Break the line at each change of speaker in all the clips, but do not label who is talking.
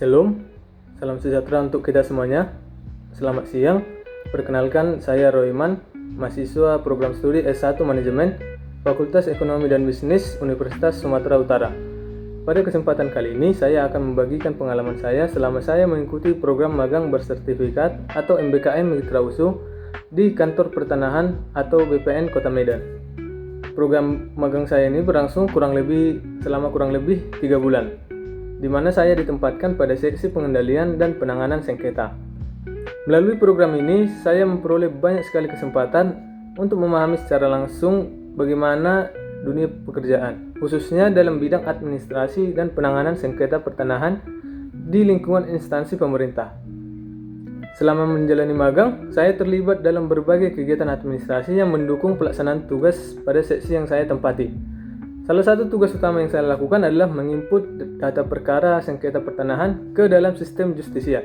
Shalom, salam sejahtera untuk kita semuanya. Selamat siang, perkenalkan saya Roiman, mahasiswa program studi S1 Manajemen, Fakultas Ekonomi dan Bisnis Universitas Sumatera Utara. Pada kesempatan kali ini, saya akan membagikan pengalaman saya selama saya mengikuti program magang bersertifikat atau MBKM Mitra USU di Kantor Pertanahan atau BPN Kota Medan. Program magang saya ini berlangsung selama kurang lebih 3 bulan, di mana saya ditempatkan pada seksi pengendalian dan penanganan sengketa. Melalui program ini, saya memperoleh banyak sekali kesempatan untuk memahami secara langsung bagaimana dunia pekerjaan, khususnya dalam bidang administrasi dan penanganan sengketa pertanahan di lingkungan instansi pemerintah. Selama menjalani magang, saya terlibat dalam berbagai kegiatan administrasi yang mendukung pelaksanaan tugas pada seksi yang saya tempati. Salah satu tugas utama yang saya lakukan adalah menginput data perkara sengketa pertanahan ke dalam sistem Justisia.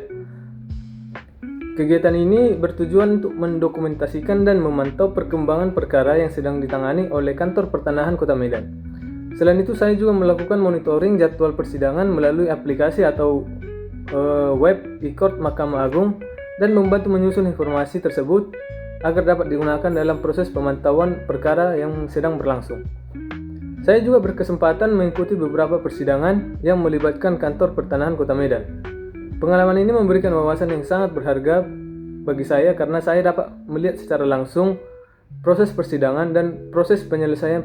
Kegiatan ini bertujuan untuk mendokumentasikan dan memantau perkembangan perkara yang sedang ditangani oleh Kantor Pertanahan Kota Medan. Selain itu, saya juga melakukan monitoring jadwal persidangan melalui aplikasi atau web e-court Mahkamah Agung dan membantu menyusun informasi tersebut agar dapat digunakan dalam proses pemantauan perkara yang sedang berlangsung. Saya juga berkesempatan mengikuti beberapa persidangan yang melibatkan Kantor Pertanahan Kota Medan. Pengalaman ini memberikan wawasan yang sangat berharga bagi saya karena saya dapat melihat secara langsung proses persidangan dan proses penyelesaian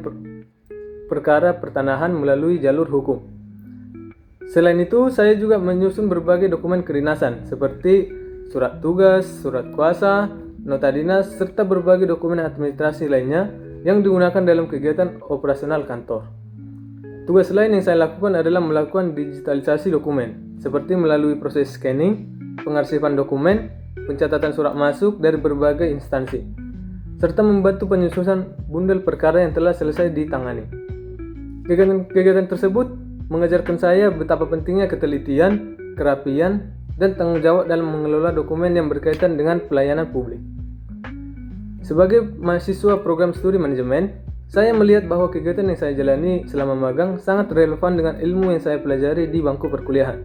perkara pertanahan melalui jalur hukum. Selain itu, saya juga menyusun berbagai dokumen kedinasan seperti surat tugas, surat kuasa, nota dinas, serta berbagai dokumen administrasi lainnya yang digunakan dalam kegiatan operasional kantor. Tugas lain yang saya lakukan adalah melakukan digitalisasi dokumen, seperti melalui proses scanning, pengarsipan dokumen, pencatatan surat masuk dari berbagai instansi, serta membantu penyusunan bundel perkara yang telah selesai ditangani. Kegiatan tersebut mengajarkan saya betapa pentingnya ketelitian, kerapian, dan tanggung jawab dalam mengelola dokumen yang berkaitan dengan pelayanan publik. Sebagai mahasiswa program studi manajemen, saya melihat bahwa kegiatan yang saya jalani selama magang sangat relevan dengan ilmu yang saya pelajari di bangku perkuliahan.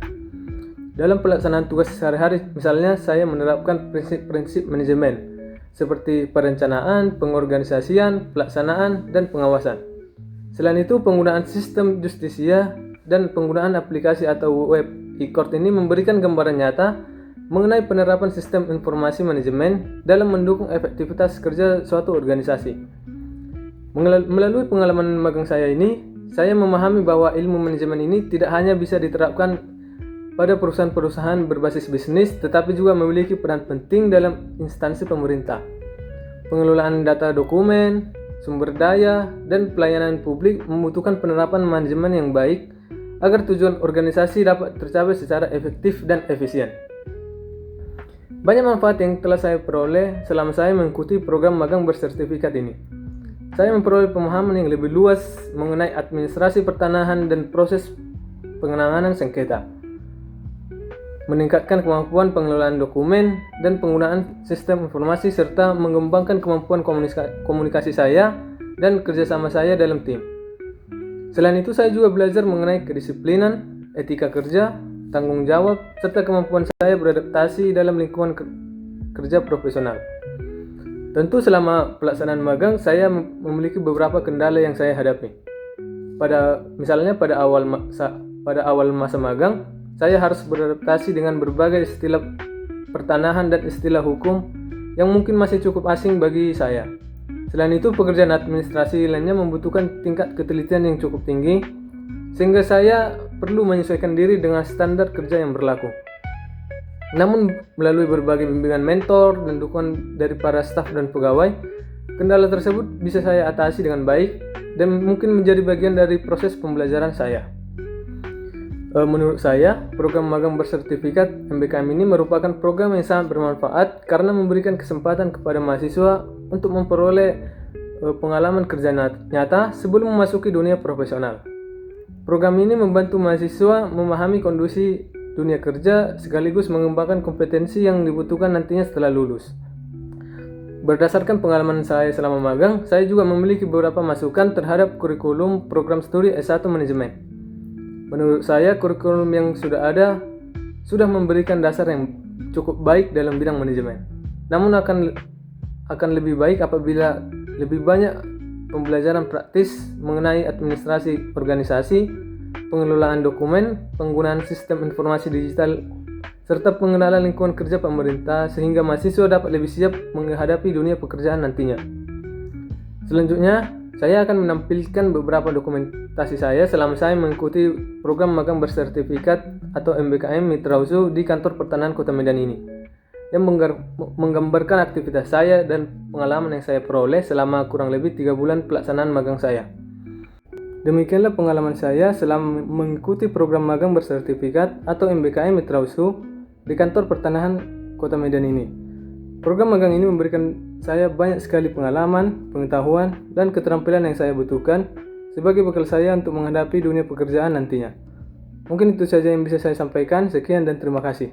Dalam pelaksanaan tugas sehari-hari, misalnya saya menerapkan prinsip-prinsip manajemen seperti perencanaan, pengorganisasian, pelaksanaan, dan pengawasan. Selain itu, penggunaan sistem Justisia dan penggunaan aplikasi atau web e-court ini memberikan gambaran nyata mengenai penerapan sistem informasi manajemen dalam mendukung efektivitas kerja suatu organisasi. Melalui pengalaman magang saya ini, saya memahami bahwa ilmu manajemen ini tidak hanya bisa diterapkan pada perusahaan-perusahaan berbasis bisnis, tetapi juga memiliki peran penting dalam instansi pemerintah. Pengelolaan data dokumen, sumber daya, dan pelayanan publik membutuhkan penerapan manajemen yang baik agar tujuan organisasi dapat tercapai secara efektif dan efisien. Banyak manfaat yang telah saya peroleh selama saya mengikuti program magang bersertifikat ini. Saya memperoleh pemahaman yang lebih luas mengenai administrasi pertanahan dan proses penanganan sengketa, meningkatkan kemampuan pengelolaan dokumen dan penggunaan sistem informasi, serta mengembangkan kemampuan komunikasi saya dan kerjasama saya dalam tim. Selain itu, saya juga belajar mengenai kedisiplinan, etika kerja, tanggung jawab, serta kemampuan saya beradaptasi dalam lingkungan kerja profesional. Tentu selama pelaksanaan magang, saya memiliki beberapa kendala yang saya hadapi. Misalnya pada awal masa magang, saya harus beradaptasi dengan berbagai istilah pertanahan dan istilah hukum yang mungkin masih cukup asing bagi saya. Selain itu, pekerjaan administrasi lainnya membutuhkan tingkat ketelitian yang cukup tinggi, sehingga saya perlu menyesuaikan diri dengan standar kerja yang berlaku. Namun, melalui berbagai bimbingan mentor dan dukungan dari para staf dan pegawai, kendala tersebut bisa saya atasi dengan baik dan mungkin menjadi bagian dari proses pembelajaran saya. Menurut saya, program magang bersertifikat MBKM ini merupakan program yang sangat bermanfaat karena memberikan kesempatan kepada mahasiswa untuk memperoleh pengalaman kerja nyata sebelum memasuki dunia profesional. Program ini membantu mahasiswa memahami kondisi dunia kerja sekaligus mengembangkan kompetensi yang dibutuhkan nantinya setelah lulus. Berdasarkan pengalaman saya selama magang, saya juga memiliki beberapa masukan terhadap kurikulum program studi S1 Manajemen. Menurut saya, kurikulum yang sudah ada sudah memberikan dasar yang cukup baik dalam bidang manajemen. Namun akan lebih baik apabila lebih banyak pembelajaran praktis mengenai administrasi organisasi, pengelolaan dokumen, penggunaan sistem informasi digital, serta pengenalan lingkungan kerja pemerintah sehingga mahasiswa dapat lebih siap menghadapi dunia pekerjaan nantinya. Selanjutnya, saya akan menampilkan beberapa dokumentasi saya selama saya mengikuti program magang bersertifikat atau MBKM Mitra Usaha di Kantor Pertanahan Kota Medan ini, yang menggambarkan aktivitas saya dan pengalaman yang saya peroleh selama kurang lebih 3 bulan pelaksanaan magang saya. Demikianlah pengalaman saya selama mengikuti program magang bersertifikat atau MBKM Mitra Usaha di Kantor Pertanahan Kota Medan ini. Program magang ini memberikan saya banyak sekali pengalaman, pengetahuan, dan keterampilan yang saya butuhkan sebagai bekal saya untuk menghadapi dunia pekerjaan nantinya. Mungkin itu saja yang bisa saya sampaikan. Sekian dan terima kasih.